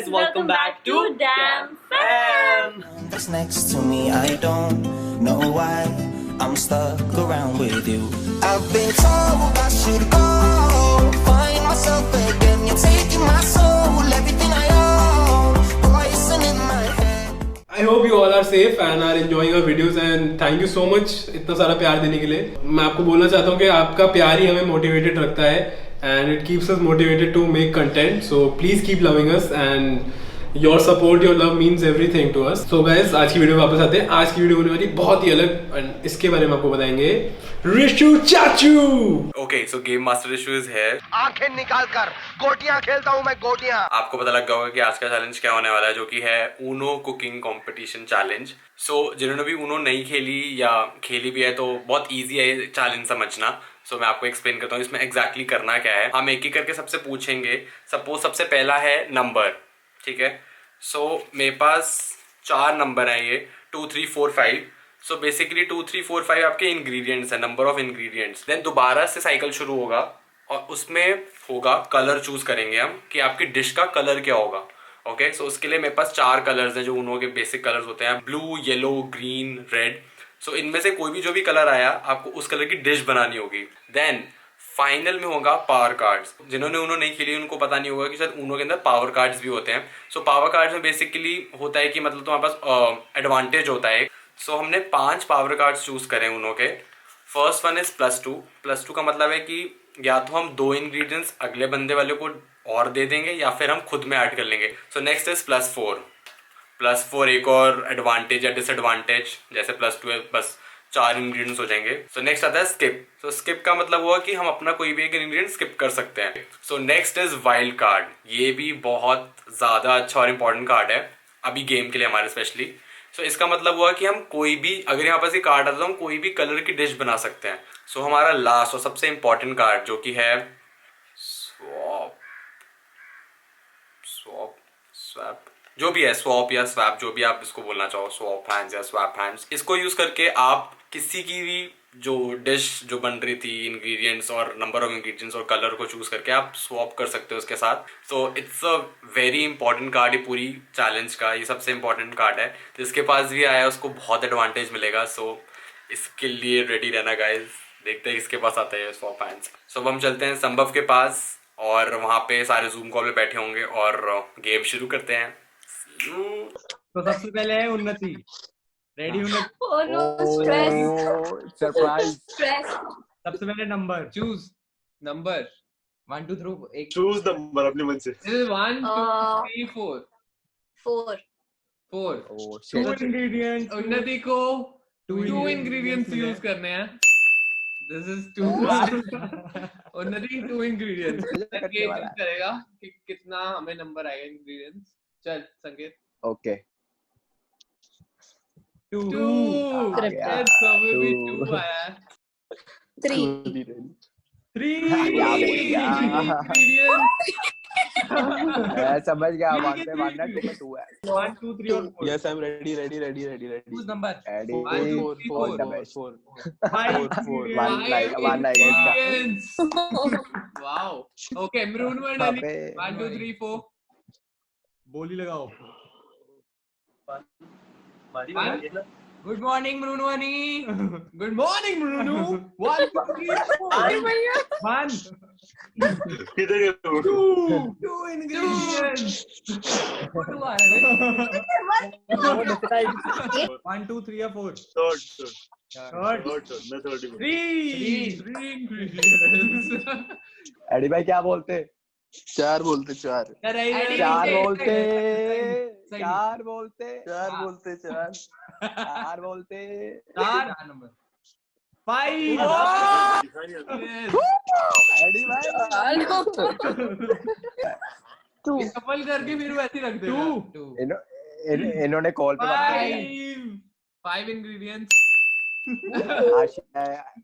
welcome back to Damn Fam. That's next to me, I don't know why I'm stuck around with you. I've been told I should go find myself again. You're taking my soul, everything I own, poison in my head. I hope you all are safe and are enjoying our videos and thank you so much इतना सारा प्यार देने के लिए. मैं आपको बोलना चाहता हूँ कि आपका प्यार ही हमें मोटिवेटेड रखता है and it keeps us motivated to make content. So please keep loving us and your support, your love means everything to us. So guys, आज की वीडियो में वापस आते हैं. आज की वीडियो होने वाली बहुत ही अलग and इसके बारे में आपको बताएंगे रिशु चाचू. Okay, so Game Master Issue is here. आंखें निकाल कर गोटियां खेलता हूँ मैं गोटियां. आपको पता लग गया होगा कि आज का चैलेंज क्या होने वाला है, जो कि है ऊनो कुकिंग कंपटीशन चैलेंज. सो जिन्होंने भी ऊनो नहीं खेली या खेली भी है तो बहुत इजी है ये चैलेंज समझना. सो मैं आपको एक्सप्लेन करता हूँ इसमें एग्जैक्टली करना क्या है. हम एक एक करके सबसे पूछेंगे. सपोज सबसे पहला है नंबर, ठीक है. सो मेरे पास 4 नंबर हैं, ये 2, 3, 4, 5. सो बेसिकली 2, 3, 4, 5 आपके इंग्रेडिएंट्स हैं, नंबर ऑफ इंग्रेडिएंट्स. देन दोबारा से साइकिल शुरू होगा और उसमें होगा कलर चूज करेंगे हम कि आपकी डिश का कलर क्या होगा. ओके, सो उसके लिए मेरे पास 4 कलर्स हैं जो ऊनो के बेसिक कलर्स होते हैं, ब्लू, येलो, ग्रीन, रेड. सो इनमें से कोई भी जो भी कलर आया आपको उस कलर की डिश बनानी होगी. देन फाइनल में होगा पावर कार्ड्स. जिन्होंने ऊनो नहीं खेली उनको पता नहीं होगा कि शायद ऊनो के अंदर पावर कार्ड्स भी होते हैं. सो पावर कार्ड्स में बेसिकली होता है कि मतलब तुम्हारे पास एडवांटेज होता है. सो हमने 5 पावर कार्ड्स चूज करें ऊनो के. First one is +2. +2 का मतलब है कि या तो हम 2 इंग्रेडिएंट्स अगले बंदे वाले को और दे देंगे या फिर हम खुद में ऐड कर लेंगे. So next is +4. +4 एक और एडवांटेज या डिसएडवांटेज, जैसे +2 है बस 4 इंग्रेडिएंट्स हो जाएंगे. सो नेक्स्ट आता है स्किप. सो स्किप का मतलब हुआ कि हम अपना कोई भी एक इंग्रेडिएंट स्किप कर सकते हैं. So next is wild card. ये भी बहुत ज़्यादा अच्छा और इम्पोर्टेंट कार्ड है अभी गेम के लिए हमारे स्पेशली. सो इसका मतलब हुआ कि हम कोई भी, अगर यहाँ पास ये कार्ड आता है तो हम कोई भी कलर की डिश बना सकते हैं. सो हमारा लास्ट और सबसे इम्पोर्टेंट कार्ड जो कि है स्वैप, जो भी है, स्वैप या स्वैप, जो भी आप इसको बोलना चाहो, स्वैप हैंड्स या स्वैप हैंड्स. इसको यूज करके आप किसी की भी जो डिश जो बन रही थी, इंग्रेडिएंट्स और नंबर ऑफ इंग्रेडिएंट्स और कलर को चूज करके आप स्वैप कर सकते हो उसके साथ. So it's a very important card. ये पूरी चैलेंज का ये सबसे इंपॉर्टेंट कार्ड है. जिसके पास भी आया उसको बहुत एडवांटेज मिलेगा. सो इसके लिए रेडी रहना गाइज. देखते हैं किसके पास आता है स्वैप हैंड्स. सो अब हम चलते हैं संभव के पास और वहाँ पे सारे जूम कॉल पे बैठे होंगे और गेम शुरू करते हैं. तो सबसे पहले है उन्नति. रेडी उन्नति? Oh no, stress. Surprise. Stress. सबसे पहले नंबर चूज. नंबर 1 2 3 एक चूज नंबर अपने मन से. This is 1 2 3 4 4. 4. टू शिट. इंग्रेडिएंट. उन्नति को Two 2 ingredients इंग्रेडिएंट्स है. यूज करने हैं. This is 2. उन्नति 2 इंग्रेडिएंट्स. संकेत यूज करेगा कि कितना हमें नंबर आएगा इंग्रेडिएंट्स. चल संकेत. ओके. 2. आ गया. हमें भी 2 Two. आया है. 3. 3 समझ गया. 1 पे 1 है, 2 पे 2 है. 1 2 3 और 4. Yes I am ready. Choose number. Ready. 1 2 3 All the 4. best. 4 One like Wow. Okay, Mrunu and Ali. अबे. 1 2 3 4. बोली लगाओ. Good morning, Mrunu Ani. Good morning, Mrunu. 1 2 3 4. 1 किधर है तू? 2 ingredients. What do I have? 1 2 3 या 4. थर्ड. मैं थर्ड ही. 3 ingredients. AD भाई क्या बोलते? 4 बोलते. 4 चार बोलते. सही. 4 बोलते. चार नंबर. 5 Yes. एडी भाई. सफल करके फिर वैसे रख दे. 2. इन्होंने कॉल पे बात की. 5 ingredients.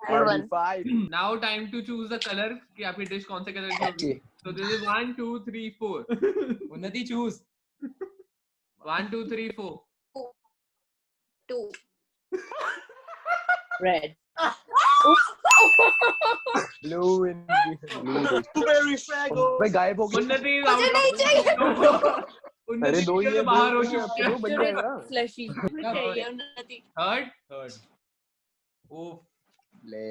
Good one. 5. Now time to choose the color कि आपकी डिश कौन से कलर की होगी. So this is 1 2 3 4. उन्नति choose. 1 2 3 4. 2. Red. Blue in blue. Very fago. भाई गायब हो गया. उन्नति मुझे नहीं चाहिए. अरे दो ही है, बाहर हो दो ही है, चुके अब तो दो बन जाएगा। Fleshy. चाहिए उन्नति. थर्ड ओ ले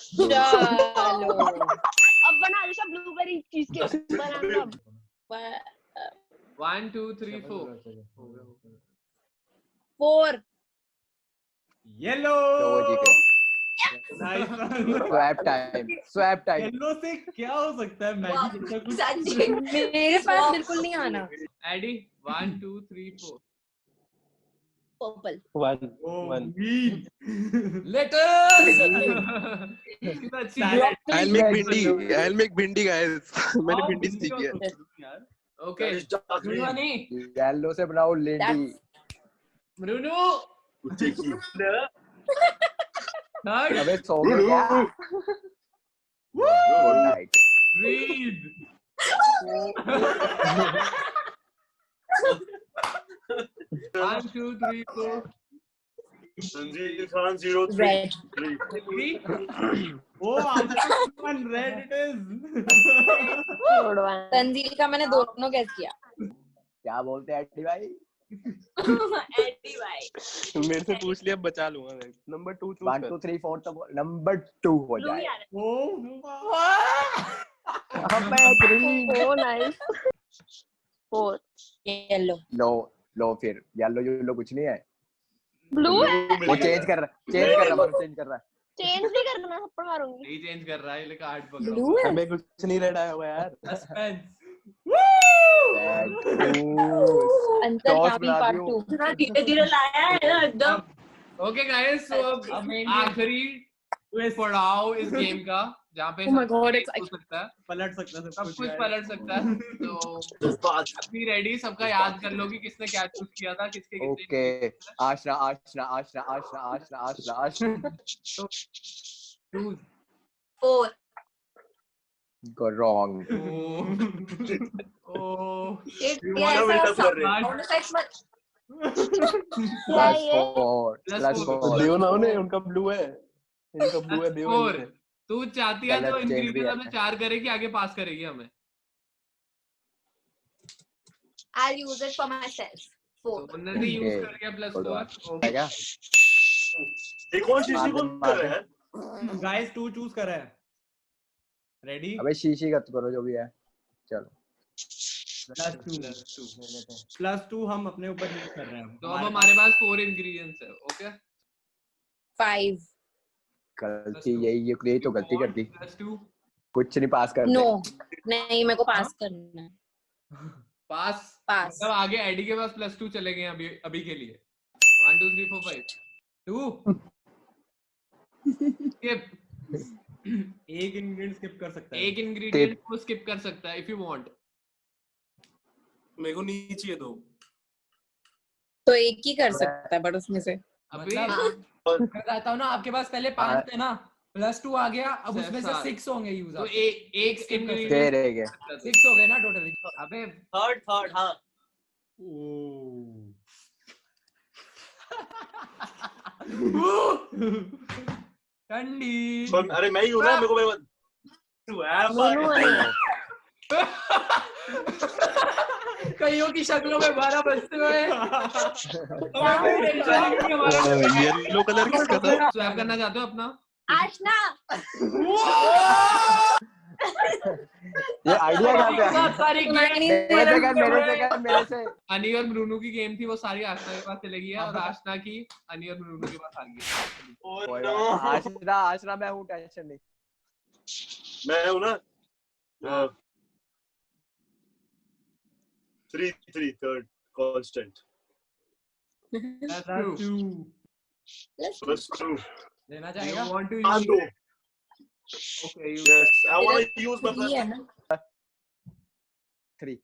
चलो. अब बना दो सब ब्लूबेरी चीज के बना दो अब। 1 2 3 4 4. येलो तो वो जीते। नाइस स्वैप टाइम येलो से क्या हो सकता है मैगी जैसा कुछ सच्ची मेरे पास बिल्कुल नहीं आना. AD 1 2 3 4 Purple. वन लेटर्स अच्छी I'll make भिंडी guys मैंने भिंडी सीखी है। यार ओके मृणु येलो से बनाओ लेडी। मृणु थर्ड अबे सो गए क्या? Good night. Green 1 2 3 4 Sanjeev Khan 0 3 Red. 3 O one red it is Tanzeel का मैंने दोनों गैस किया. क्या बोलते हैं एडी भाई? एडी भाई. मेरे से पूछ लिया बचा लूंगा मैं। नंबर 2 चूज 1 2 3 4 तो नंबर 2 हो जाए। ओ अब मैं ग्रीन। ओ नाइस 4 येलो. लो फिर येलो कुछ नहीं है। ब्लू है वो चेंज कर रहा है। चेंज नहीं करना थप्पड़ मारूंगी। नहीं चेंज कर रहा है ये कार्ड पकड़ो ब्लू है. हमें कुछ नहीं रेड आया हुआ यार। सस्पेंस अंतर टॉस काफी बना पार्ट दियो। 2 थोड़ा धीरे-धीरे लाया है ना एकदम. ओके गाइस सो अब आखिरी पड़ाव इस गेम का जहाँ पे Oh my God, हो सकता है पलट सकता है सब कुछ पलट सकता है तो अपनी रेडी सबका याद कर लो कि किसने क्या चूज किया था किसके कितने ओके आशना चूज 4. go wrong ओ ये ऐसा साउंड इफेक्ट्स मत. plus 4 देव ना उन्हें उनका ब्लू है इनका ब्लू है देव फोर तू चाहती है तो Colour change भी इंग्रेडिएंट आता हमें 4 करेगी आगे पास करेगी हमें I'll use it for myself. 4. तो उन्होंने यूज Okay. कर लिया प्लस Good one. 4 आएगा एक और शीशी को कर रहा है गाइस 2 चूज करा है रेडी अबे शीशी का तो करो जो भी है चलो प्लस 2 हम अपने ऊपर यूज कर रहे हैं तो अब हमारे पास 4 इंग्रेडिएंट्स है ओके 5. गलती यही तो गलती कर दी प्लस 2 कुछ नहीं पास कर No. नहीं मेरे को पास करना है. पास पास. मतलब आगे एडी के पास प्लस 2 चले गए अभी अभी के लिए 1 2 3 4 5 2 स्किप एक इंग्रेडिएंट स्किप कर सकता है एक इंग्रेडिएंट को स्किप कर सकता है इफ यू वांट मेरे को नहीं चाहिए दो तो एक ही कर सकता है बट उसमें से. अभी मैं कहता हूँ ना आपके पास पहले 5 थे ना प्लस 2 आ गया अब सिर्फ उसमें से सात। 6 होंगे यूज तो एक Skip कर दे ingredient रहे 6 हो गए ना टोटली अबे थर्ड हाँ ठंडी अरे मैं ही हूँ ना मेरे को तू कईयों की शक्लों में 12 बजते हुए येलो कलर किसका था स्वैप करना चाहते हो अपना आशना. ये आइडिया कहाँ से सारी मेरे से अनी और मृनु की गेम थी वो सारी आशना के पास चली गई है और आशना की अनी और मृनु के पास आ गई कोई बात नहीं। आशना मैं हूँ टेंशन नहीं मैं हूँ ना 3 थर्ड कांस्टेंट प्लस 2 लेना You चाहेगा want to हाँ use दो okay you yes I want to use my ये है ना. 3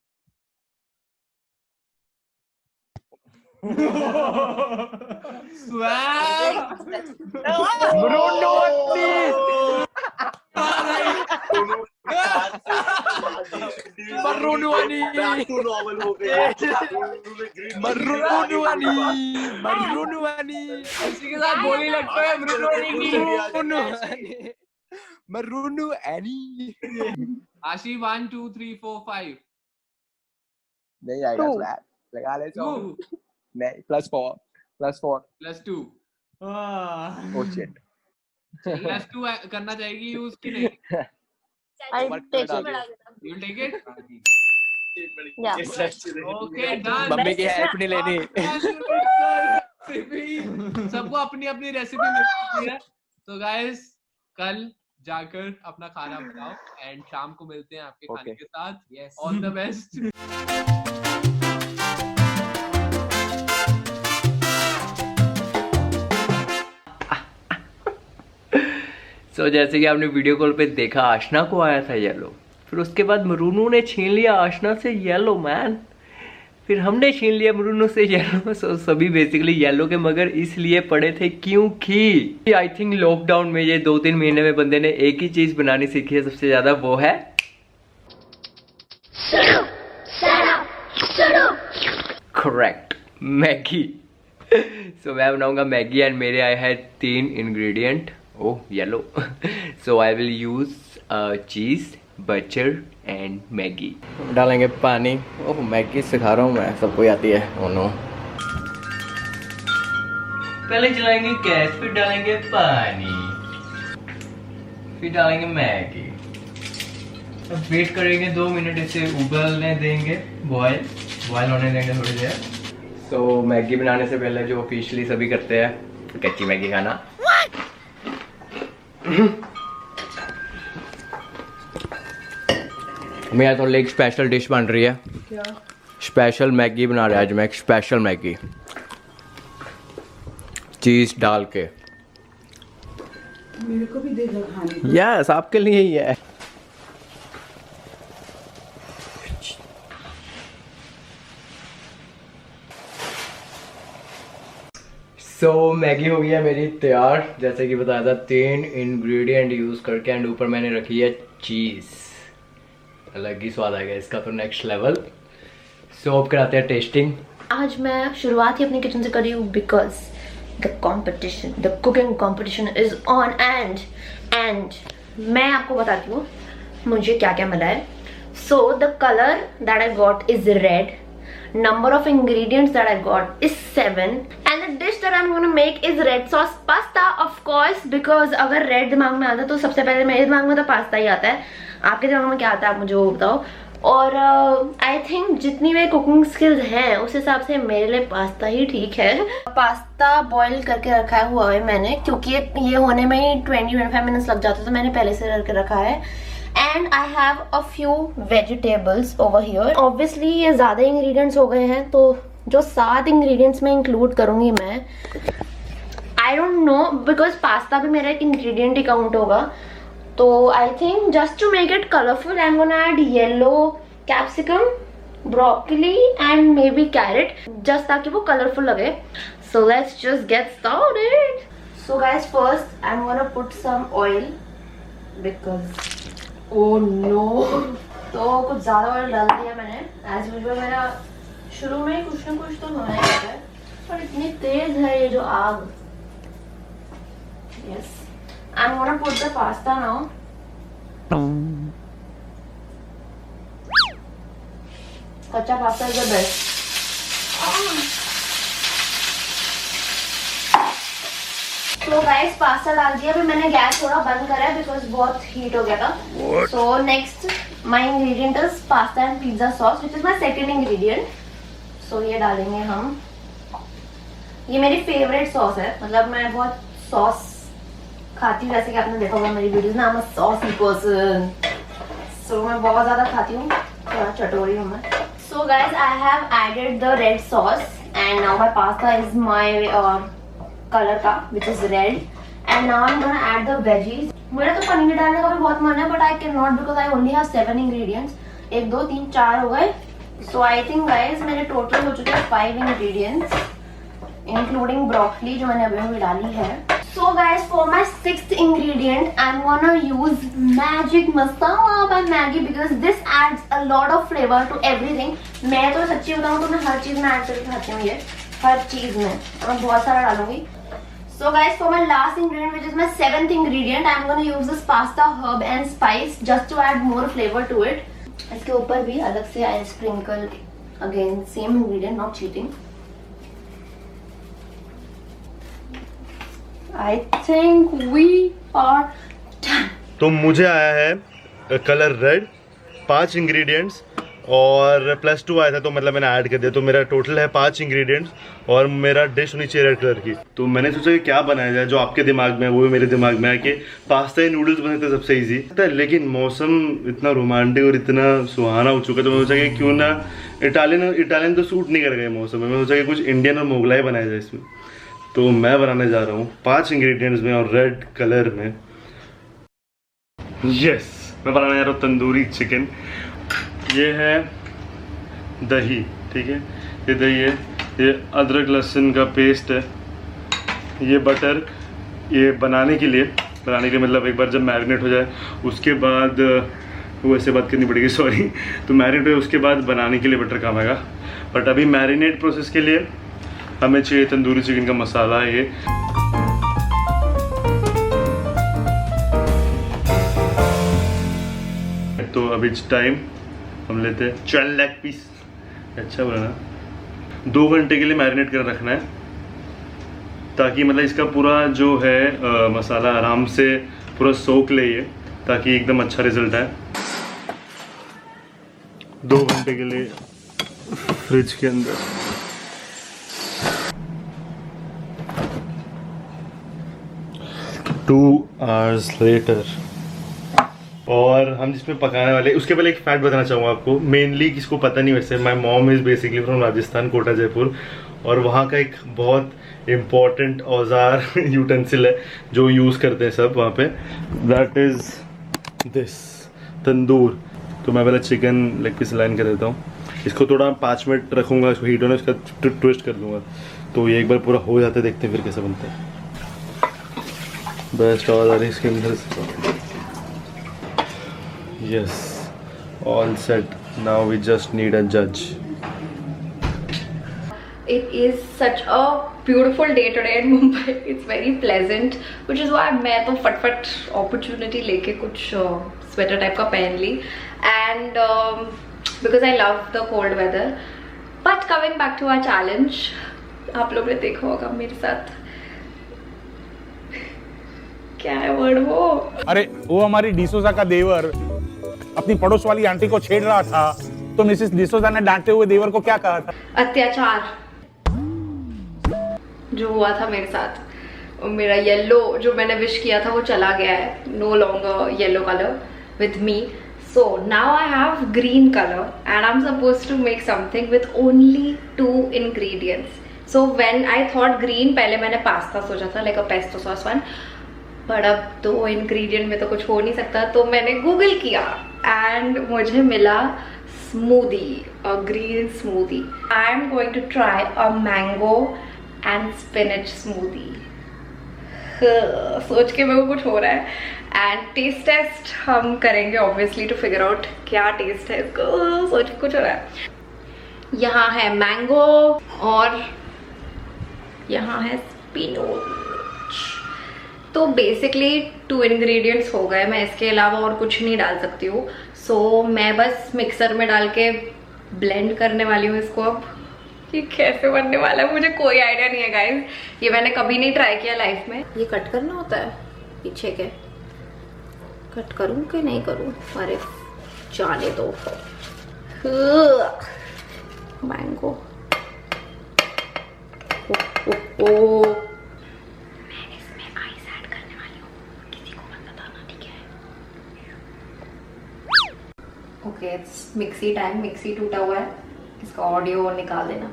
swag मर्रूनुआनी बैक टू नॉर्मल हो गया मर्रूनुआनी इसी के साथ गोली लगता है मर्रूनुआनी आशी 1 2 3 4 5 नहीं आएगा स्वैग, लगा ले तो। नहीं +4 +2 ओह शिट +2 करना चाहिए यूज कि नहीं? I'll take it. You'll take it? Yeah. Okay, done. Mummy की हेल्प नहीं लेनी। सबको अपनी अपनी रेसिपी मिलती है। तो गाइस कल जाकर अपना खाना बनाओ एंड शाम को मिलते हैं आपके खाने के साथ। Yes. All the best. So, जैसे कि आपने वीडियो कॉल पे देखा आशना को आया था येलो, फिर उसके बाद मरूनू ने छीन लिया आशना से येलो मैन, फिर हमने छीन लिया मरूनू से येलो। सो सभी बेसिकली येलो के मगर इसलिए पड़े थे क्योंकि आई थिंक लॉकडाउन में ये 2-3 महीने में बंदे ने एक ही चीज बनानी सीखी है सबसे ज्यादा, वो है करेक्ट मैगी। सो मैं बनाऊंगा मैगी एंड मेरे आए हैं 3 ingredient. Oh yellow. So I will use चीज, बटर एंड मैगी। डालेंगे पानी। ओह मैगी सिखा रहा हूँ मैं, सबको आती है। Oh no. पहले चलाएंगे गैस, फिर डालेंगे पानी, फिर डालेंगे मैगी। अब वेट करेंगे 2 मिनट, इसे उबलने देंगे, बॉयल होने देंगे थोड़ी देर। सो मैगी बनाने से पहले जो ऑफिशियली सभी करते हैं, कच्ची मैगी खाना। मेरा तो एक स्पेशल डिश बन रही है। क्या? स्पेशल मैगी बना रहा है आज मैं, स्पेशल मैगी चीज डाल के। मेरे को भी दे दो खाने को। यस, आपके लिए ही है। सो मैगी हो गई है मेरी तैयार, जैसे कि बताया था 3 इंग्रेडिएंट यूज करके, एंड ऊपर मैंने रखी है चीज। अलग ही स्वाद आएगा इसका तो नेक्स्ट लेवल। सो अब कराते हैं टेस्टिंग। आज मैं शुरुआत ही अपनी किचन से करी हूँ because the cooking competition is on and मैं आपको बताती हूँ मुझे क्या क्या मिला है। So the colour that I got is red, number of ingredients that I got is 7 and the dish that I'm gonna make is red sauce pasta of course because अगर red दिमाग में आता है तो सबसे पहले मेरे दिमाग में तो पास्ता ही आता है। आपके दिमाग में क्या आता है आप मुझे वो बताओ। और आई थिंक जितनी मेरी कुकिंग स्किल्स हैं उस हिसाब से मेरे लिए पास्ता ही ठीक है। पास्ता बॉईल करके रखा हुआ है मैंने, क्योंकि ये होने में ही 20-25 मिनट्स लग जाते तो मैंने पहले से करके रखा है। And I have a few vegetables over here. Obviously ये ज़्यादा ingredients हो गए हैं तो जो 7 ingredients में include करूँगी मैं, I don't know because pasta भी मेरा एक ingredient ही count होगा। तो I think just to make it colorful I'm gonna add yellow capsicum, broccoli and maybe carrot just ताकि वो colorful लगे। So let's just get started. So guys first I'm gonna put some oil because oh no, तो कुछ ज़्यादा oil डाल दिया मैंने। As usual मेरा शुरू में कुछ ना कुछ तो होना ही होता है, पर इतनी तेज है ये जो आग। Yes, I am gonna put the pasta now. कच्चा पास्ता इज द बेस्ट। तो गाइस पास्ता डाल दिया, अभी मैंने गैस थोड़ा बंद करा है बिकॉज बहुत हीट हो गया था। So next my ingredient is pasta and pizza sauce which is my second ingredient. So ये डालेंगे हम, ये मेरी फेवरेट सॉस है, मतलब मैं बहुत सॉस खाती हूँ, जैसे कि आपने देखा होगा मेरी वीडियोस में, I am a saucy person. So मैं बहुत ज्यादा खाती हूँ, थोड़ा चटोरी हूँ मैं। So guys I have added the red sauce and now my pasta is my colour का which is red and now I'm gonna add the veggies। मेरा तो पनीर डालने का भी बहुत मन है but I cannot because I only have 7 ingredients। 1 2 3 4 हो गए। So I think guys मेरे टोटल हो चुके हैं 5 ingredients including broccoli जो मैंने अभी डाली है। So guys for my 6th ingredient I'm gonna use magic masala by Maggi because this adds a lot of flavor to everything। मैं तो सच्ची बताऊँ तो मैं हर चीज में ऐड करके खाती हूँ, ये हर चीज में मैं बहुत सारा डालूंगी। So guys for my last ingredient which is my 7th ingredient I'm gonna use this pasta herb and spice just to add more flavor to it। इसके ऊपर भी अलग से I sprinkle Again, same ingredient, not cheating. I think we are done. तो मुझे आया है colour red, 5 ingredients और +2 आया था तो मतलब मैंने ऐड कर दिया, तो मेरा टोटल है 5 इंग्रेडिएंट्स और मेरा डिश होनी चाहिए रेड कलर की। तो मैंने सोचा कि क्या बनाया जाए, जो आपके दिमाग में है वो भी मेरे दिमाग में है कि पास्ता या नूडल्स बने तो सबसे ईजी, लेकिन मौसम इतना रोमांटिक और इतना सुहाना हो चुका, तो मैंने सोचा कि क्यों ना इटालियन तो सूट नहीं करेगा मौसम में, मैंने सोचा कि कुछ इंडियन और मोगलाई बनाया जाए इसमें। तो मैं बनाने जा रहा हूँ 5 इंग्रेडिएंट्स में और रेड कलर में। यस, मैं बनाने जा रहा हूँ तंदूरी चिकन। ये है दही, ठीक है, ये दही है, ये अदरक लहसुन का पेस्ट है, ये बटर, ये बनाने के लिए मतलब एक बार जब मैरिनेट हो जाए उसके बाद, वो ऐसे बात करनी पड़ेगी सॉरी, तो मैरिनेट हो उसके बाद बनाने के लिए बटर काम आएगा। बट अभी मैरिनेट प्रोसेस के लिए हमें चाहिए तंदूरी चिकन का मसाला। ये तो अभी टाइम हम लेते हैं 12 लेग पीस, अच्छा बनाना, 2 घंटे के लिए मैरिनेट कर रखना है ताकि मतलब इसका पूरा जो है मसाला आराम से पूरा सोख ले, ये ताकि एकदम अच्छा रिजल्ट आए। 2 घंटे के लिए फ्रिज के अंदर। टू आवर्स लेटर, और हम जिसमें पकाने वाले, उसके पहले एक फैक्ट बताना चाहूँगा आपको, मेनली किसको पता नहीं वैसे, my mom is basically from Rajasthan, Kota Jaipur, और वहाँ का एक बहुत इम्पॉर्टेंट औजार यूटेंसिल है जो यूज़ करते हैं सब वहाँ पे, दैट इज़ दिस तंदूर। तो मैं पहले चिकन लेग पीस लाइन कर देता हूँ, इसको थोड़ा 5 मिनट रखूँगा, इसको हीट होने उसका ट्विस्ट कर दूँगा, तो ये एक बार पूरा हो जाता है, देखते हैं फिर कैसे बनता है। बेस्ट और इसके अंदर yes, all set. Now we just need a judge. It is such a beautiful day today in Mumbai. It's very pleasant, which is why मैं तो फटफट opportunity लेके कुछ sweater type का पहन ली, and because I love the cold weather. But coming back to our challenge, आप लोग ने देखा होगा मेरे साथ क्या है वर्ड वो, अरे वो हमारी डिसोजा का देवर अपनी पड़ोस वाली आंटी को छेड़ रहा था, तो मिसेस डिसोजा ने डांटते हुए देवर को क्या कहा था? अत्याचार जो हुआ था मेरे साथ, मेरा येलो जो मैंने विश किया था वो चला गया है, no longer yellow colour with me, so now I have green colour and I am supposed to make something with only 2 ingredients. So when I thought green, पहले मैंने पास्ता सोचा था like a pesto sauce one, पर अब 2 ingredient में तो कुछ हो नहीं सकता, तो मैंने गूगल किया एंड मुझे मिला smoothie, a green smoothie. I am going to try a mango and spinach smoothie. सोच के मेरे को कुछ हो रहा है, एंड टेस्ट टेस्ट हम करेंगे ऑब्वियसली टू फिगर आउट क्या टेस्ट है इसको, सोच के कुछ हो रहा है। यहाँ है मैंगो और यहाँ है स्पिनच, तो बेसिकली 2 इंग्रेडिएंट्स हो गए, मैं इसके अलावा और कुछ नहीं डाल सकती हूँ। सो मैं बस मिक्सर में डाल के ब्लेंड करने वाली हूँ इसको। अब ये कैसे बनने वाला है मुझे कोई आइडिया नहीं है गाइस, ये मैंने कभी नहीं ट्राई किया लाइफ में। ये कट करना होता है पीछे के, कट करूँ कि नहीं करूँ, अरे जाने दो। Mango okay, it's mixie time. Mixie टूटा हुआ है, इसका ऑडियो निकाल देना।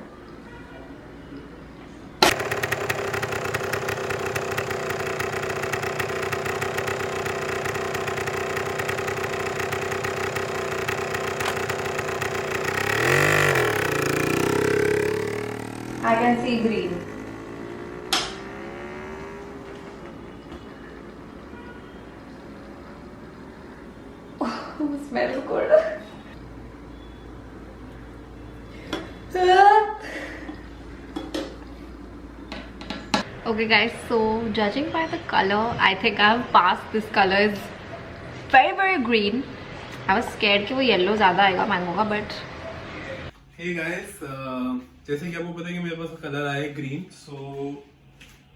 I can see green. Smells good. Okay guys, so judging by the color, I think I have passed. This color is very green. I was scared कि वो yellow ज़्यादा आएगा मैंगो का, but हे गाइस, जैसे कि आपको पता है कि मेरे पास कलर आया है ग्रीन, सो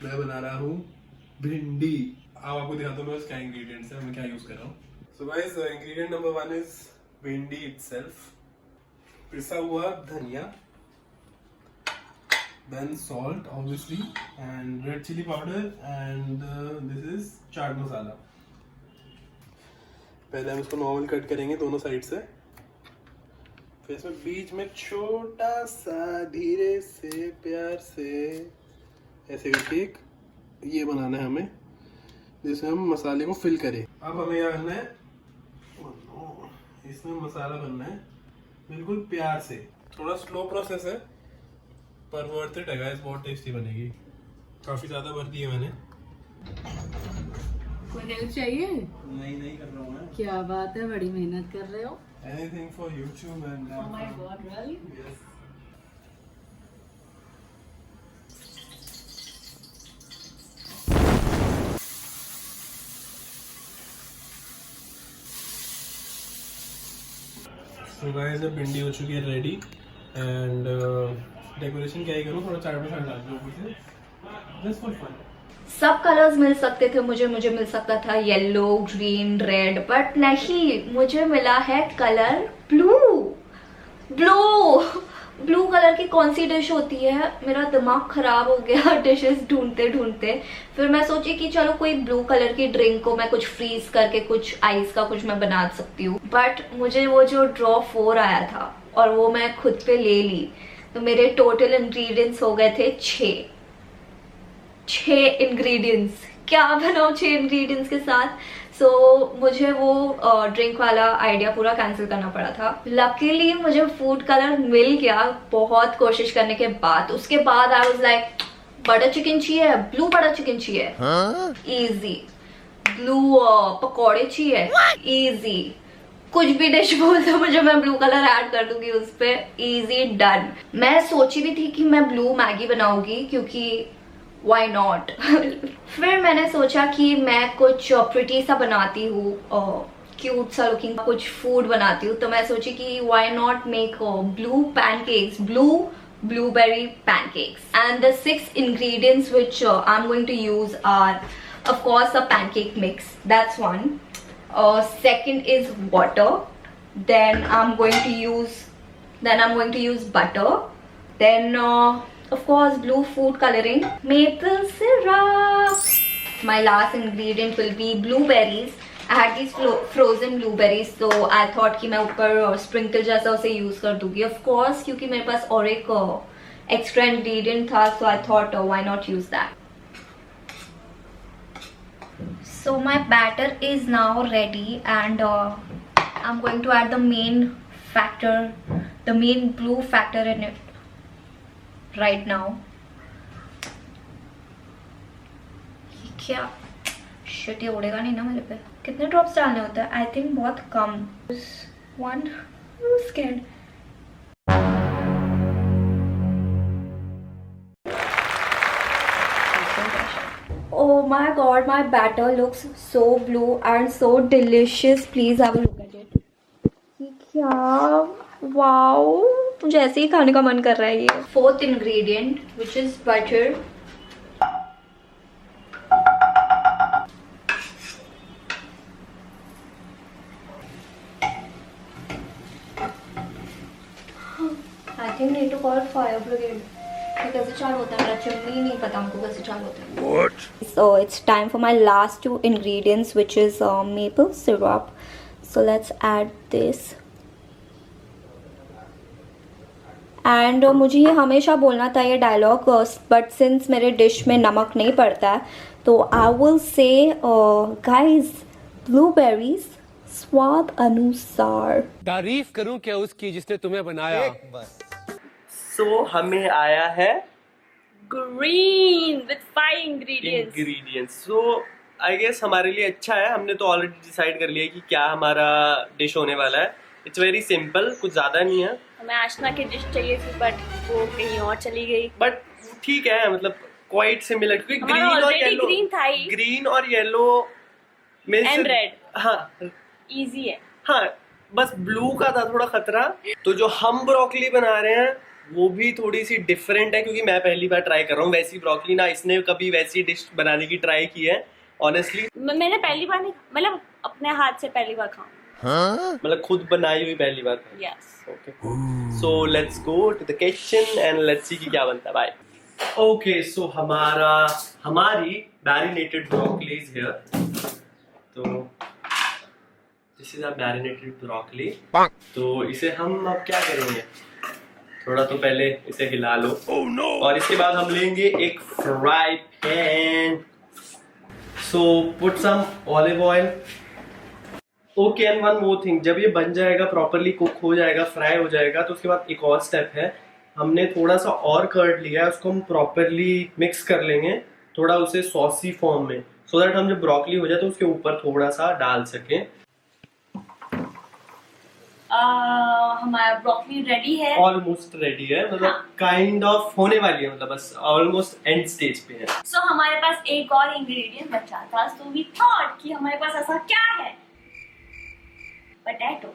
मैं बना रहा हूँ भिंडी। अब आपको दिखाता हूँ मैं उसका इंग्रेडिएंट्स है, मैं क्या यूज कर रहा हूँ। So guys, ingredient number 1 is भिंडी इटसेल्फ, पिसा हुआ धनिया, then salt obviously, and red chili powder, and this is chaat masala. पहले हम इसको नॉर्मल कट करेंगे दोनों साइड से, फिर इसमें बीच में छोटा सा धीरे से प्यार से ऐसे करके एक ये बनाना है हमें, जिसमें हम मसाले को फिल करें। अब हमें क्या करना है, इसमें मसाला भरना है बिल्कुल प्यार से। थोड़ा स्लो प्रोसेस है पर वर्थ इट है गाइस, बहुत टेस्टी बनेगी। काफी ज्यादा भर दी है मैंने। कोई हेल्प चाहिए? नहीं कर रहा हूँ मैं। क्या बात है, बड़ी मेहनत कर रहे हो। Anything for YouTube and Oh my God, really? Yes. So guys, अब भिंडी हो चुकी है रेडी, एंड डेकोरेशन क्या ही करूँ, थोड़ा चाट मसाला डाल दूँ ऊपर से, जस्ट फॉर फन। सब कलर्स मिल सकते थे मुझे मिल सकता था येलो, ग्रीन, रेड, बट नहीं, मुझे मिला है कलर ब्लू। ब्लू कलर की कौन सी डिश होती है, मेरा दिमाग खराब हो गया डिशेस ढूंढते ढूंढते। फिर मैं सोची कि चलो कोई ब्लू कलर की ड्रिंक को मैं कुछ फ्रीज करके कुछ आइस का कुछ मैं बना सकती हूँ, बट मुझे वो जो ड्रॉ 4 आया था और वो मैं खुद पे ले ली, तो मेरे टोटल इंग्रेडिएंट्स हो गए थे 6 इंग्रेडिएंट्स। क्या बनाऊं 6 इंग्रेडिएंट्स के साथ। सो मुझे वो ड्रिंक वाला आइडिया पूरा कैंसिल करना पड़ा था। लकीली मुझे फूड कलर मिल गया बहुत कोशिश करने के बाद। उसके बाद I was like butter chicken चाहिए, ब्लू बटर चिकन चाहिए, इजी। ब्लू पकौड़े चाहिए, इजी। कुछ भी डिश बोल दो मुझे, मैं ब्लू कलर ऐड कर दूंगी उस पे, इजी, डन। मैं सोची भी थी कि मैं ब्लू मैगी बनाऊंगी क्योंकि वाई नॉट। फिर मैंने सोचा कि मैं कुछ प्रिटी सा बनाती हूँ, क्यूट सा लुकिंग कुछ फूड बनाती हूँ, तो मैं सोची कि why not make blue pancakes, blueberry pancakes. And the 6 ingredients which I'm going to use are, of course, a pancake mix. That's one. Second is water. Then I'm going to use butter. Then of course blue food coloring, maple syrup. My last ingredient will be blueberries. I had these frozen blueberries, so I thought कि मैं ऊपर sprinkle जैसा उसे use कर दूंगी, of course, क्योंकि मेरे पास और एक extra ingredient था, so I thought why not use that. So my batter is now ready, and I'm going to add the main blue factor in it right now. क्या shit, ये उड़ेगा नहीं ना मेरे पे। कितने ड्रॉप्स डालने होते हैं? आई थिंक बहुत कम, 1। Scared. Oh my god, my batter looks so blue and so delicious. Please have a look at it. क्या, वाओ, मुझे ऐसे ही खाने का मन कर रहा है ये। 4th ingredient, which is butter. I think need to call fire brigade. कैसे चालू होता है मेरा चिमनी, नहीं पता हमको कैसे चालू होता है। What? So it's time for my last 2 ingredients, which is maple syrup. So let's add this. And मुझे ये हमेशा बोलना था ये डायलॉग, बट सिंस मेरे डिश में नमक नहीं पड़ता है, तो I will say guys, blueberries स्वाद अनुसार। तारीफ करूं क्या उसकी जिसने तुम्हें बनाया। सो हमें आया है green with 5 ingredients. So I guess हमारे लिए अच्छा है। हमने तो ऑलरेडी डिसाइड कर लिया कि क्या हमारा डिश होने वाला है। इट्स वेरी सिंपल, कुछ ज्यादा नहीं है। हमें आशना की डिश चाहिए थी बट वो कहीं और चली गई। बट ठीक है, मतलब क्वाइट सिमिलर, क्योंकि ग्रीन और येलो, ग्रीन और येलो एंड रेड, हाँ इजी है। हाँ, बस ब्लू का था थोड़ा खतरा। तो जो हम ब्रोकली बना रहे हैं वो भी थोड़ी सी डिफरेंट है, क्योंकि मैं पहली बार ट्राई कर रहा हूँ वैसी ब्रोकली, ना इसने कभी वैसी डिश बनाने की ट्राई की है ऑनेस्टली। मैंने पहली बार नहीं, मतलब अपने हाथ से पहली बार खाऊं। मतलब खुद बनाई हुई पहली बार। Yes. Okay, so let's go to the kitchen and let's see कि क्या बनता है। बाय। ओके, सो हमारी मैरिनेटेड ब्रोकली इज हियर। तो this is a marinated broccoli. तो इसे हम अब क्या करेंगे, थोड़ा तो पहले इसे हिला लो। और इसके बाद हम लेंगे एक fry pan. So put some olive oil. Okay, and one more thing, जब ये बन जाएगा, प्रॉपरली कुक हो जाएगा, फ्राई हो जाएगा, तो उसके बाद एक और स्टेप है, हमने थोड़ा सा और कर्ड लिया है, उसको हम प्रॉपरली मिक्स कर लेंगे थोड़ा उसे सॉसी फॉर्म में, सो दैट हम जब ब्रोकली हो जाए तो उसके ऊपर थोड़ा सा डाल सकें। हमारा ब्रोकली रेडी है, ऑलमोस्ट रेडी है, मतलब काइंड ऑफ होने वाली है, मतलब बस ऑलमोस्ट एंड स्टेज पे है। सो हमारे पास एक और इंग्रेडिएंट बचा था, सो वी थॉट कि हमारे पास ऐसा क्या है, पोटैटो।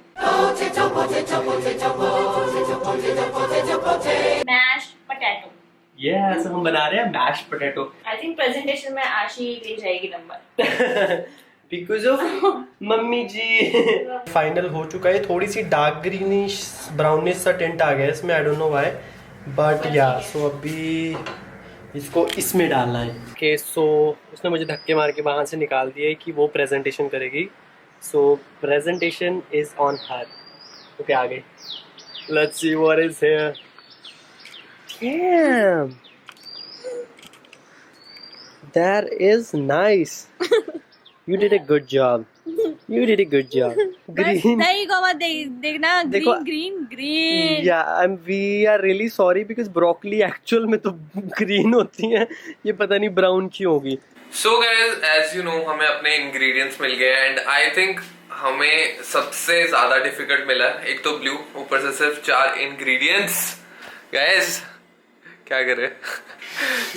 Mash potato. यस, हम बना रहे हैं mash potato. I think presentation में आशी ले जाएगी number because of mummy ji. Final हो चुका है, थोड़ी सी डार्क ग्रीनिश ब्राउनिश सा टिंट आ गया है इसमें, I don't know why, but yeah so अभी इसको इसमें डालना है। ओके, सो उसने मुझे धक्के मार के वहाँ से निकाल दिया है कि वो प्रेजेंटेशन करेगी, so presentation is on her. Okay, आ गई, let's see what is here. Damn, that is nice. You did a good job. You did a good job. Green. नहीं को मत देखना, green. Yeah, we are really sorry because broccoli actual में तो green होती है, ये पता नहीं brown क्यों होगी। So guys, as you know, हमें अपने ingredients मिल गए and I think हमें सबसे ज्यादा difficult मिला, एक तो blue, ऊपर से सिर्फ 4 ingredients। Guys, क्या करें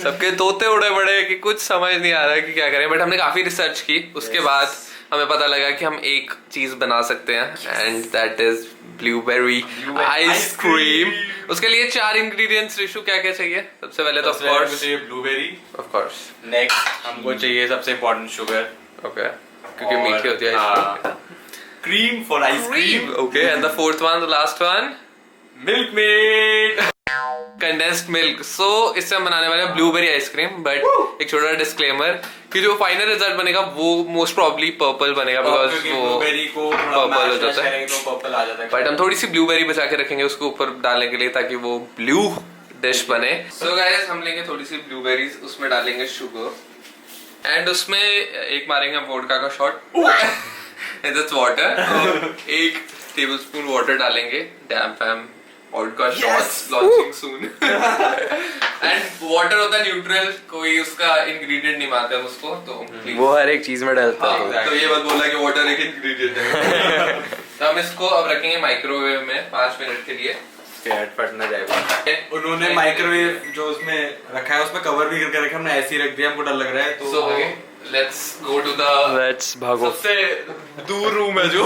सबके तोते उड़े बड़े कि कुछ समझ नहीं आ रहा कि क्या करें, बट हमने काफी रिसर्च की, उसके बाद हमें पता लगा कि हम एक चीज बना सकते हैं and that is blueberry ice cream. उसके लिए 4 इंग्रेडिएंट्स। ऋषु, क्या क्या चाहिए? सबसे पहले तो ऑफ कोर्स चाहिए ब्लूबेरी, ऑफ कोर्स। नेक्स्ट हमको चाहिए सबसे इम्पोर्टेंट शुगर, ओके, क्योंकि मीठी होती है ice cream. Cream for ice cream, okay, and the fourth one, the last one, Milkmaid, condensed milk. So इससे हम बनाने वाले हैं ब्लूबेरी आइसक्रीम, बट एक छोटा डिस्क्लेमर कि जो फाइनल रिजल्ट बनेगा वो मोस्ट प्रोबेबली पर्पल बनेगा, बिकॉज वो ब्लूबेरी को पर्पल हो जाता है, तो पर्पल आ जाता है, बट हम थोड़ी सी ब्लूबेरी बचा के रखेंगे उसको ऊपर डालने के लिए ताकि वो ब्लू डिश बने। सो गाइस, हम लेंगे थोड़ी सी ब्लूबेरीज, उसमें डालेंगे शुगर एंड उसमें एक मारेंगे वोडका का शॉट एंड दैट्स वाटर, और 1 टेबलस्पून वाटर डालेंगे। Dam fam, vodka shots launching soon. And water होता है न्यूट्रल, कोई उसका इंग्रेडिएंट नहीं मानते हम उसको, तो वो हर एक चीज में डालता है, तो ये बात बोला कि वाटर एक इंग्रेडिएंट है। तो हम इसको अब रखेंगे माइक्रोवेव में 5 मिनट के लिए, फट ना जाएगा। उन्होंने माइक्रोवेव जो उसमें रखा है उसमें कवर भी करके रखा, हमने ऐसे ही रख दिया, हमको डर लग रहा है, तो let's go to the, let's भागो, सबसे दूर रूम है जो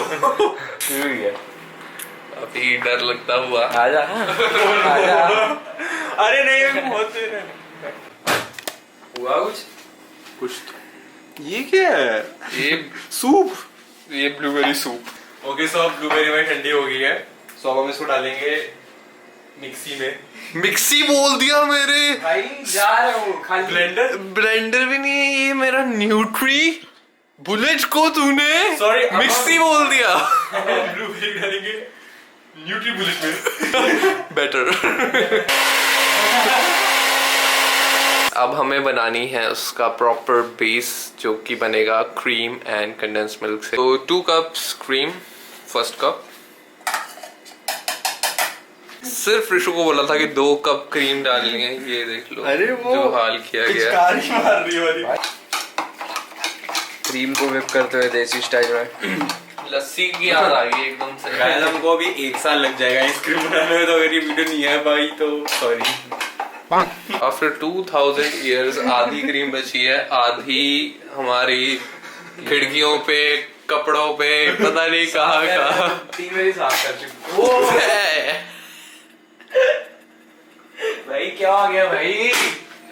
अभी डर लगता हुआ। आजा आजा। अरे नहीं, बहुत हुआ कुछ ये क्या है? ये सूप, ये ब्लूबेरी सूप। ओके, सो अब ब्लूबेरी में ठंडी हो गई है, सो अब हम इसको डालेंगे मिक्सी में। मिक्सी बोल दिया मेरे भाई, जा रहा हूँ खाली। ब्लेंडर भी नहीं है ये मेरा, न्यूट्री बुलेट को तूने सॉरी मिक्सी बोल दिया। ब्लूबेरी डालेंगे न्यूट्री बुलेट में। बेटर। अब हमें बनानी है उसका प्रॉपर बेस, जो कि बनेगा क्रीम एंड कंडेंस्ड मिल्क से। तो 2 कप्स क्रीम, फर्स्ट कप। सिर्फ ऋषु को बोला था कि 2 कप क्रीम डालनी है, ये देख लो। अरे वो जो हाल किया गया, मार रही वाली। क्रीम को व्हिप करते हुए देसी स्टाइल में। लस्सी की याद आ गई एकदम से। गाइस, हमको अभी 1 साल लग जाएगा आइसक्रीम बनाने में, तो अगर ये वीडियो नहीं है भाई तो सॉरी। आफ्टर 2000 ईयर्स आधी क्रीम बची है, आधी हमारी खिड़कियों पे कपड़ों पे, पता नहीं कहाँ 3 बार साफ कर चुकी। भाई क्या हो गया भाई,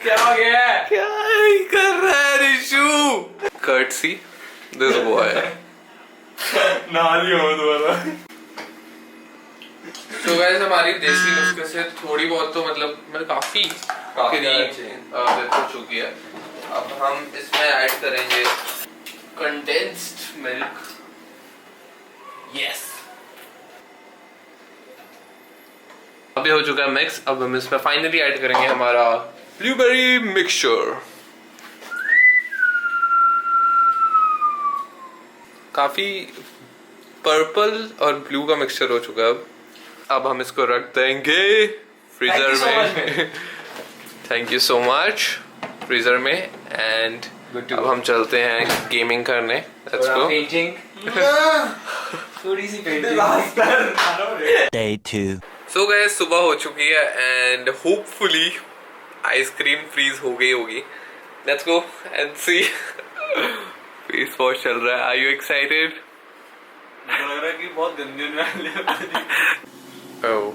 क्या हो गया, क्या ही कर रहा है रिशु? Courtesy this boy. नहा लिया हो दोबारा। तो गाइस हमारी देसी नुस्खे से थोड़ी बहुत तो मतलब काफी डेथ हो चुकी है। अब हम इसमें ऐड करेंगे कंडेंस्ड मिल्क। यस, अभी हो चुका है मिक्स। अब हम इसमें फाइनली ऐड करेंगे हमारा ब्लूबेरी मिक्सचर। काफी पर्पल और ब्लू का मिक्सचर हो चुका है। अब हम इसको रख देंगे फ्रीजर में। Thank you so much, freezer में। एंड अब हम चलते हैं गेमिंग करने। Let's go. थोड़ी सी पेंटिंग। Day 2. सो गाइस सुबह हो चुकी है एंड होपफुली आइसक्रीम फ्रीज हो गई होगी। Let's go and see. Face wash चल रहा है। Are you excited? मुझे लग रहा है कि बहुत गंदी होने वाली है। Oh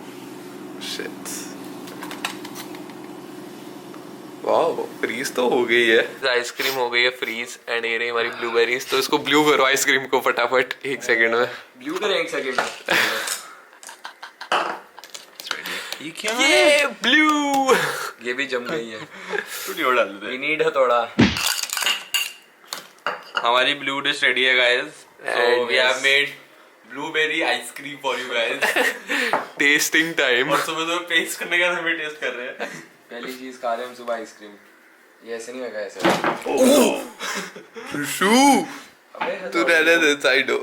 shit. वाओ, फ्रीज तो हो गई है। आइसक्रीम हो गई है फ्रीज एंड ये रही हमारी ब्लूबेरीज। तो इसको ब्लू करो आइसक्रीम को फटाफट 1 सेकंड में। ब्लू करें 1 सेकंड में। ये क्या है? ये ब्लू। ये भी जम गई है। थोड़ी और डाल दे। We need थोड़ा। हमारी ब्लू डिश रेडी है guys. So we have made blueberry ice cream for you guys. Testing time. और सुबह तो पेस्ट करने का हम टेस्ट कर रहे हैं। पहली चीज खा रहे हैं हम सुबह आइसक्रीम। ये ऐसे नहीं होगा ऐसे। तू रहने दे साइडो।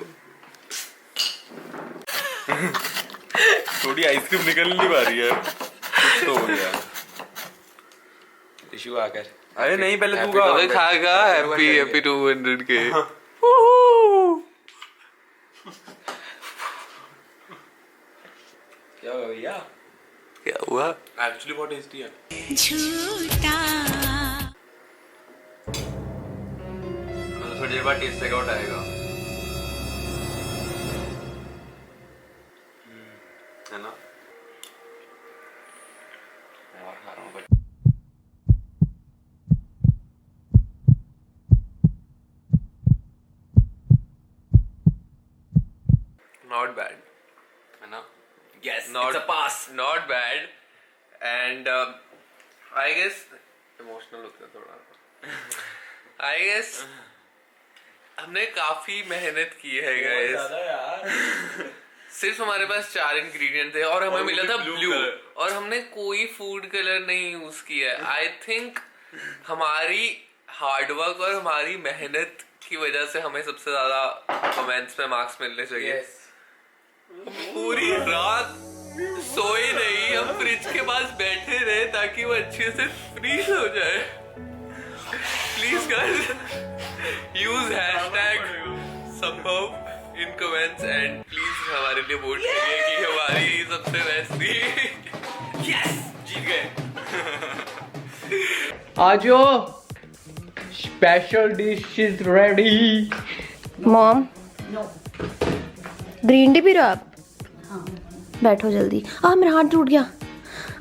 थोड़ी आइसक्रीम निकल नहीं पा रही है। कुछ तो हो गया। टिश्यू आकर। अरे नहीं, पहले तू खाएगा। हैप्पी 200 के। क्या हुआ भैया? क्या हुआ? एक्चुअली बहुत टेस्टी है। थोड़ी देर बाद टेस्ट चेक आउट आएगा, है ना? Not bad. है ना? Yes, Not- it's a pass. Not bad. And I guess emotional होता है थोड़ा। I guess हमने काफी मेहनत की है गाइस। सिर्फ हमारे पास 4 इंग्रेडिएंट थे और हमें मिला था ब्लू और हमने कोई फूड कलर नहीं यूज किया है। आई थिंक हमारी हार्डवर्क और हमारी मेहनत की वजह से हमें सबसे ज्यादा कमेंट्स में मार्क्स मिलने चाहिए। पूरी रात सोए नहीं, हम फ्रिज के पास बैठे रहे ताकि वो अच्छे से फ्रीज हो जाए। प्लीज गाइस यूज #संभव इन कमेंट्स एंड प्लीज हमारे लिए वोट करिए कि हमारी सबसे बेस्ट। यस, जीत गए। आजो special dish is ready. Mom green tea P रहे हो आप? हाँ। बैठो जल्दी। मेरा हाथ टूट गया।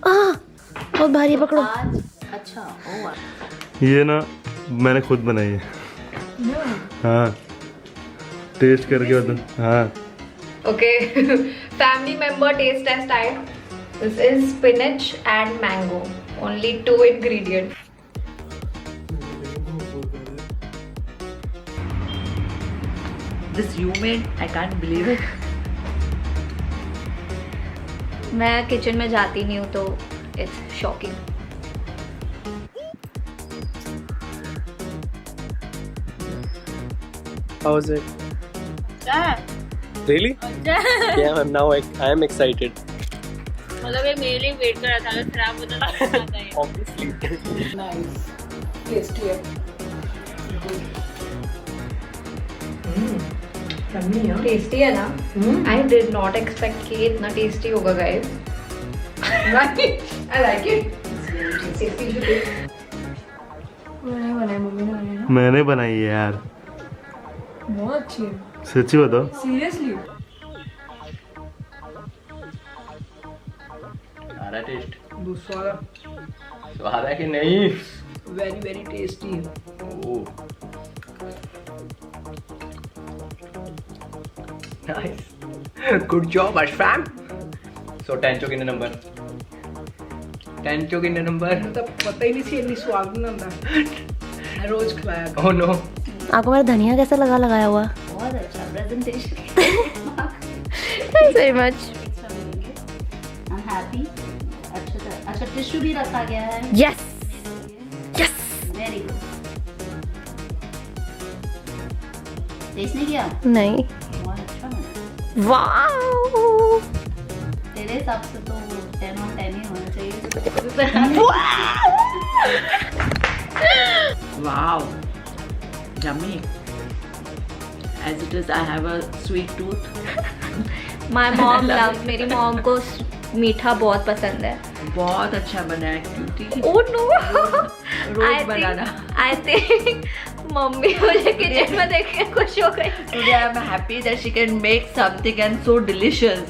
बहुत भारी है, पकड़ो। अच्छा ये ना मैंने खुद बनाई है। हाँ, टेस्ट करके बता। हाँ okay, family member test test time. This is spinach and mango, only 2 ingredient. This you made? I can't believe it. मैं किचन में जाती नहीं हूँ तो it's shocking. How was it? Really? Yeah, now I am excited. मतलब ये मेरे लिए वेट कर रहा था, अगर खराब होता तो Obviously. नाइस, टेस्टी है। टेस्टी है ना? आई डिड नॉट एक्सपेक्ट कि इतना टेस्टी होगा गाइस। I like it. मैंने बनाई है यार। बहुत अच्छी है। सच्ची बताओ। सीरियसली आ रहा टेस्ट? दूसरा स्वाद है कि नहीं? Very very tasty. Nice, good job अशफाम। सो 10 चो किन्ने नंबर? 10 चो किन्ने नंबर? तो पता ही नहीं सी इतनी स्वाद नहीं होता, रोज खवाया। Oh no. आपको मेरा धनिया कैसा लगाया हुआ? बहुत अच्छा presentation. Thanks very much. I am happy. अच्छा टिश्यू भी रखा गया है। Yes yes, very good. Test नहीं किया? नहीं। बहुत अच्छा बना। वाओ, तेरे हिसाब से तो 10 on 10 ही होना चाहिए। Wow, yummy. As it is, I have a sweet tooth. My mom love, मेरी मॉम को मीठा बहुत पसंद है। बहुत अच्छा बना है क्यूटी। ओह नो, रोज बनाना। आई थिंक मम्मी मुझे किचन में देख के खुश हो गई। Today I am happy that she can make something and so delicious.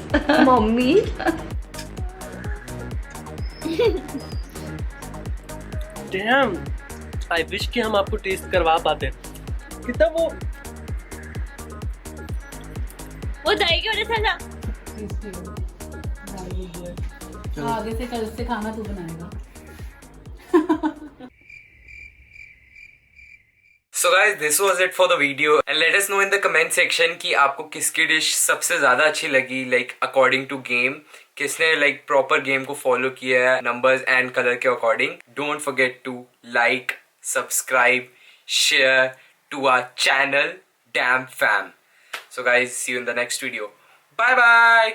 Mummy Damn, I wish कि हम आपको टेस्ट करवा पाते। कितना वो दही की वजह से ना। आगे से कल से खाना तू बनाएगा। So guys, this was it for the video and let us know in the comment section कि आपको किसकी डिश सबसे ज्यादा अच्छी लगी, like according to game, किसने like proper game को follow किया है numbers and color के according. Don't forget to like, subscribe, share to our channel Damn Fam. So guys, see you in the next video. Bye bye.